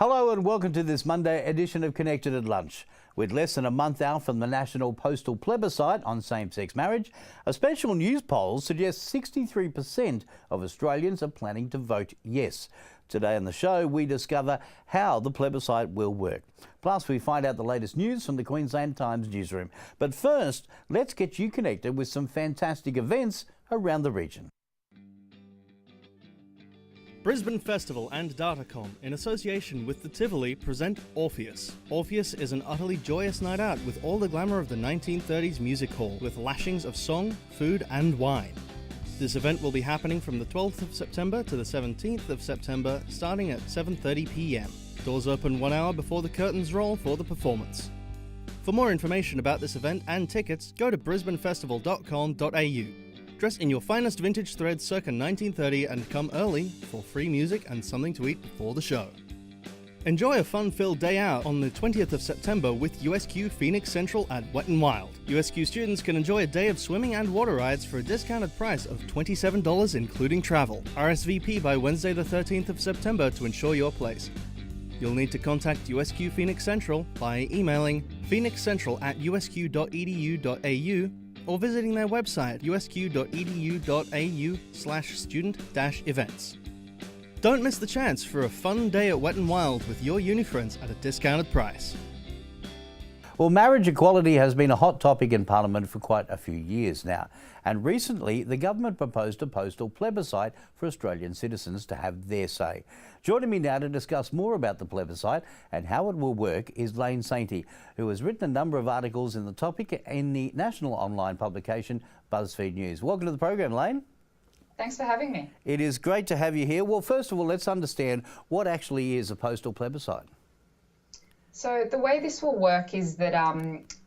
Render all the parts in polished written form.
Hello and welcome to this Monday edition of Connected at Lunch. With less than a month out from the national postal plebiscite on same-sex marriage, a special news poll suggests 63% of Australians are planning to vote yes. Today on the show, we discover how the plebiscite will work. Plus, we find out the latest news from the Queensland Times newsroom. But first, let's get you connected with some fantastic events around the region. Brisbane Festival and Datacom, in association with the Tivoli, present Orpheus. Orpheus is an utterly joyous night out with all the glamour of the 1930s music hall, with lashings of song, food and wine. This event will be happening from the 12th of September to the 17th of September, starting at 7:30 p.m. Doors open 1 hour before the curtains roll for the performance. For more information about this event and tickets, go to brisbanefestival.com.au. Dress in your finest vintage threads circa 1930 and come early for free music and something to eat before the show. Enjoy a fun-filled day out on the 20th of September with USQ Phoenix Central at Wet n Wild. USQ students can enjoy a day of swimming and water rides for a discounted price of $27 including travel. RSVP by Wednesday the 13th of September to ensure your place. You'll need to contact USQ Phoenix Central by emailing phoenixcentral@usq.edu.au or visiting their website usq.edu.au/student-events. Don't miss the chance for a fun day at Wet n Wild with your uni friends at a discounted price. Well, marriage equality has been a hot topic in Parliament for quite a few years now, and recently the government proposed a postal plebiscite for Australian citizens to have their say. Joining me now to discuss more about the plebiscite and how it will work is Lane Sainty, who has written a number of articles in the topic in the national online publication Buzzfeed News. Welcome to the program, Lane. Thanks for having me. It is great to have you here. Well, first of all, let's understand what actually is a postal plebiscite. So the way this will work is that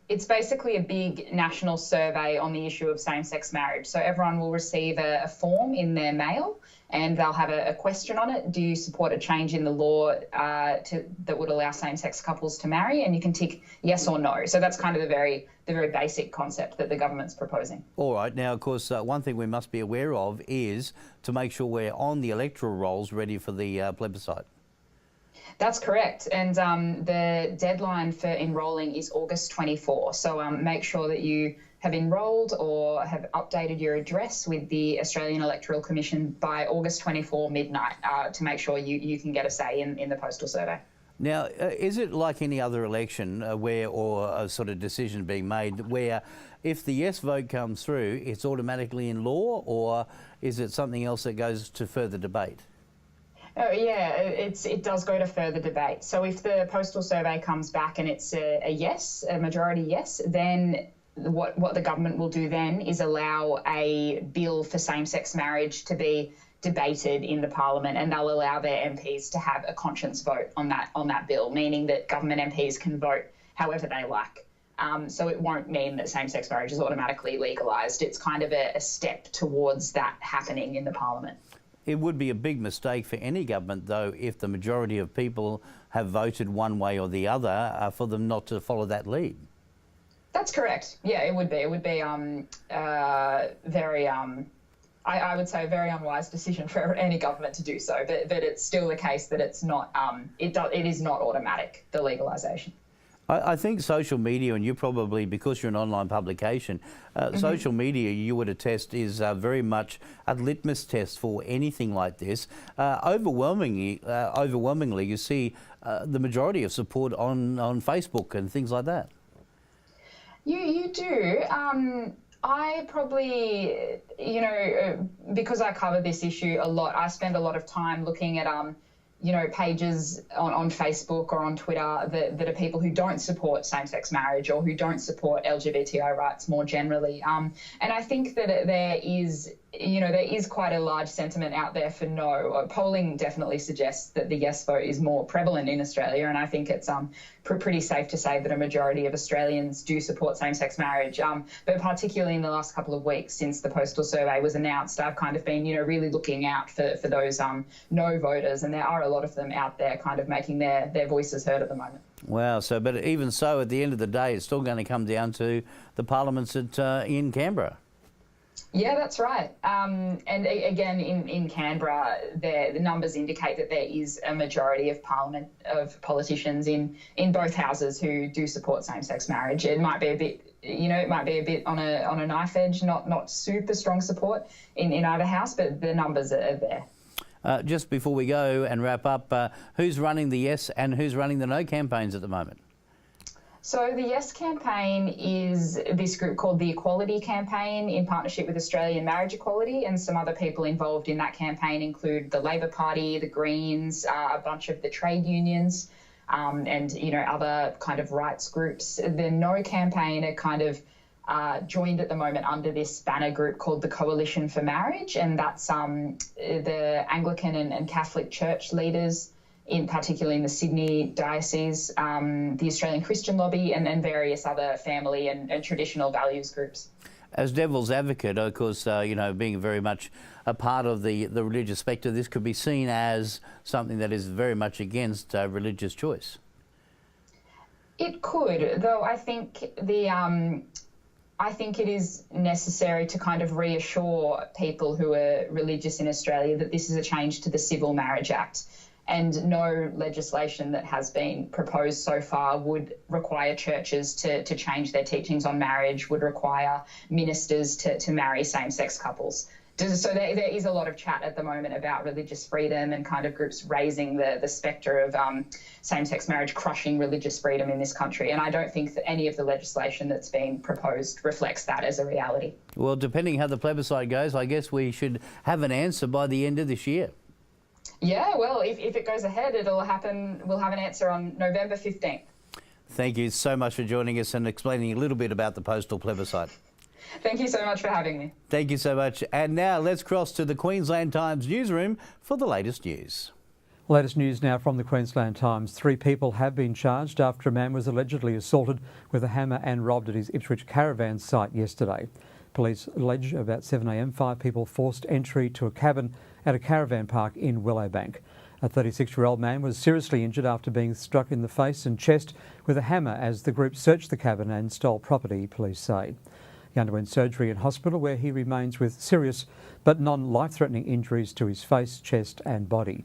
it's basically a big national survey on the issue of same-sex marriage. So everyone will receive a form in their mail and they'll have a question on it. Do you support a change in the law that would allow same-sex couples to marry? And you can tick yes or no. So that's kind of the very basic concept that the government's proposing. All right. Now, of course, one thing we must be aware of is to make sure we're on the electoral rolls ready for the plebiscite. That's correct. And the deadline for enrolling is August 24. So make sure that you have enrolled or have updated your address with the Australian Electoral Commission by August 24 midnight to make sure you can get a say in the postal survey. Now, is it like any other election or a sort of decision being made where if the yes vote comes through, it's automatically in law, or is it something else that goes to further debate? Oh, yeah, it does go to further debate. So if the postal survey comes back and it's a yes, a majority yes, then what the government will do then is allow a bill for same-sex marriage to be debated in the Parliament, and they'll allow their MPs to have a conscience vote on that bill, meaning that government MPs can vote however they like. So it won't mean that same-sex marriage is automatically legalised. It's kind of a step towards that happening in the Parliament. It would be a big mistake for any government, though, if the majority of people have voted one way or the other, for them not to follow that lead. That's correct. Yeah, it would be. It would be very, I would say, a very unwise decision for any government to do so. But it's still the case that it's not. It is not automatic, the legalisation. I think social media, and you probably, because you're an online publication, social media, you would attest, is very much a litmus test for anything like this. Overwhelmingly, you see the majority of support on Facebook and things like that. You do. I probably, because I cover this issue a lot, I spend a lot of time looking at pages on Facebook or on Twitter that are people who don't support same-sex marriage or who don't support LGBTI rights more generally. And I think that there is quite a large sentiment out there for no. Polling definitely suggests that the yes vote is more prevalent in Australia, and I think it's pretty safe to say that a majority of Australians do support same-sex marriage. But particularly in the last couple of weeks since the postal survey was announced, I've kind of been, really looking out for those no voters, and there are a lot of them out there kind of making their voices heard at the moment. Wow. So, but even so, at the end of the day, it's still going to come down to the parliaments in Canberra. Yeah, that's right. Again, in Canberra, the numbers indicate that there is a majority of Parliament of politicians in both houses who do support same-sex marriage. It might be a bit, it might be a bit on a knife edge, not super strong support in either house, but the numbers are there. Just before we go and wrap up, who's running the yes and who's running the no campaigns at the moment? So the Yes campaign is this group called the Equality Campaign in partnership with Australian Marriage Equality, and some other people involved in that campaign include the Labor Party, the Greens, a bunch of the trade unions, and other kind of rights groups. The No campaign are kind of joined at the moment under this banner group called the Coalition for Marriage, and that's the Anglican and Catholic Church leaders, in particularly in the Sydney diocese, the Australian Christian Lobby, and various other family and traditional values groups. As devil's advocate, of course, being very much a part of the religious spectre, this could be seen as something that is very much against religious choice. It could, though I think I think it is necessary to kind of reassure people who are religious in Australia that this is a change to the Civil Marriage Act. And no legislation that has been proposed so far would require churches to change their teachings on marriage, would require ministers to marry same-sex couples. So there is a lot of chat at the moment about religious freedom and kind of groups raising the spectre of same-sex marriage crushing religious freedom in this country. And I don't think that any of the legislation that's been proposed reflects that as a reality. Well, depending how the plebiscite goes, I guess we should have an answer by the end of this year. Yeah, well, if it goes ahead, it'll happen. We'll have an answer on November 15th. Thank you so much for joining us and explaining a little bit about the postal plebiscite. Thank you so much for having me. Thank you so much. And now let's cross to the Queensland Times newsroom for the latest news. Latest news now from the Queensland Times. 3 people have been charged after a man was allegedly assaulted with a hammer and robbed at his Ipswich caravan site yesterday. Police allege about 7 a.m. 5 people forced entry to a cabin at a caravan park in Willowbank. A 36-year-old man was seriously injured after being struck in the face and chest with a hammer as the group searched the cabin and stole property, police say. He underwent surgery in hospital where he remains with serious but non-life-threatening injuries to his face, chest and body.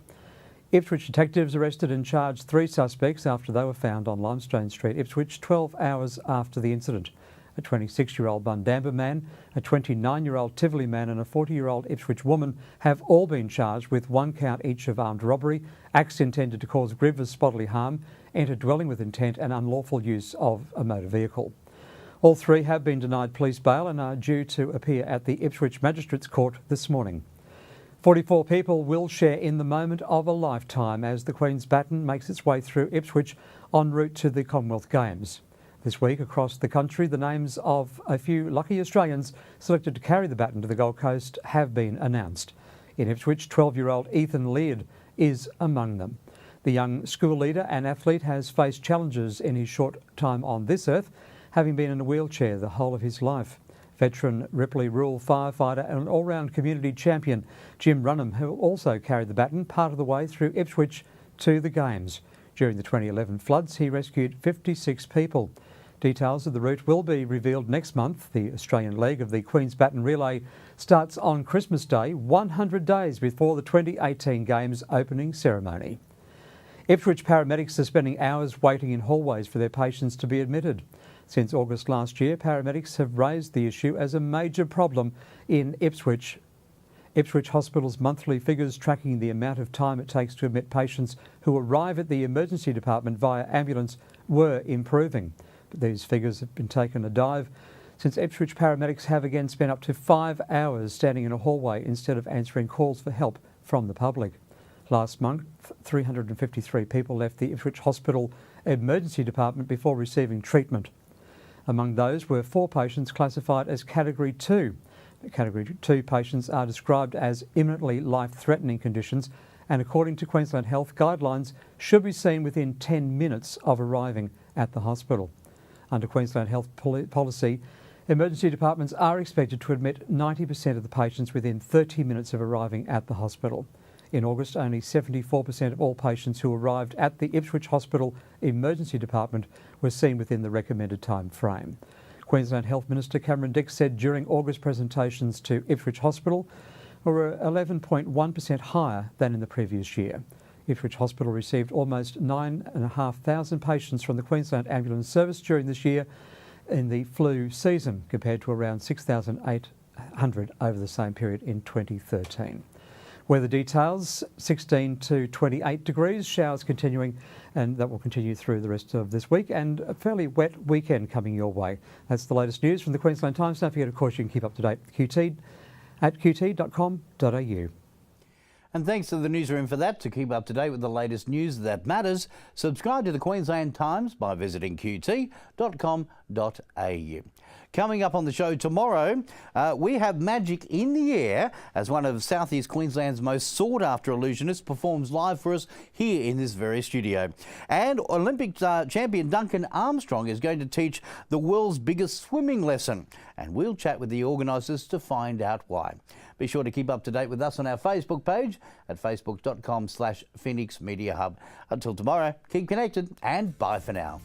Ipswich detectives arrested and charged 3 suspects after they were found on Limestone Street, Ipswich, 12 hours after the incident. A 26-year-old Bundamba man, a 29-year-old Tivoli man and a 40-year-old Ipswich woman have all been charged with 1 count each of armed robbery, acts intended to cause grievous bodily harm, enter dwelling with intent and unlawful use of a motor vehicle. All 3 have been denied police bail and are due to appear at the Ipswich Magistrates Court this morning. 44 people will share in the moment of a lifetime as the Queen's baton makes its way through Ipswich en route to the Commonwealth Games. This week across the country, the names of a few lucky Australians selected to carry the baton to the Gold Coast have been announced. In Ipswich, 12-year-old Ethan Leard is among them. The young school leader and athlete has faced challenges in his short time on this earth, having been in a wheelchair the whole of his life. Veteran Ripley Rural firefighter and an all-round community champion Jim Runham, who also carried the baton part of the way through Ipswich to the Games. During the 2011 floods, he rescued 56 people. Details of the route will be revealed next month. The Australian leg of the Queen's Baton Relay starts on Christmas Day, 100 days before the 2018 Games opening ceremony. Ipswich paramedics are spending hours waiting in hallways for their patients to be admitted. Since August last year, paramedics have raised the issue as a major problem in Ipswich. Ipswich Hospital's monthly figures tracking the amount of time it takes to admit patients who arrive at the emergency department via ambulance were improving. But these figures have been taken a dive since Ipswich paramedics have again spent up to 5 hours standing in a hallway instead of answering calls for help from the public. Last month, 353 people left the Ipswich Hospital emergency department before receiving treatment. Among those were 4 patients classified as Category 2. Category 2 patients are described as imminently life-threatening conditions and, according to Queensland Health guidelines, should be seen within 10 minutes of arriving at the hospital. Under Queensland Health policy, emergency departments are expected to admit 90% of the patients within 30 minutes of arriving at the hospital. In August, only 74% of all patients who arrived at the Ipswich Hospital emergency department were seen within the recommended time frame. Queensland Health Minister Cameron Dix said during August presentations to Ipswich Hospital were 11.1% higher than in the previous year. Ipswich Hospital received almost 9,500 patients from the Queensland Ambulance Service during this year in the flu season, compared to around 6,800 over the same period in 2013. Weather details, 16 to 28 degrees, showers continuing, and that will continue through the rest of this week, and a fairly wet weekend coming your way. That's the latest news from the Queensland Times. Don't forget, of course, you can keep up to date with QT at qt.com.au. And thanks to the newsroom for that. To keep up to date with the latest news that matters, subscribe to the Queensland Times by visiting qt.com.au. Coming up on the show tomorrow, we have magic in the air as one of South East Queensland's most sought-after illusionists performs live for us here in this very studio. And Olympic champion Duncan Armstrong is going to teach the world's biggest swimming lesson. And we'll chat with the organisers to find out why. Be sure to keep up to date with us on our Facebook page at facebook.com/Phoenix Media Hub. Until tomorrow, keep connected and bye for now.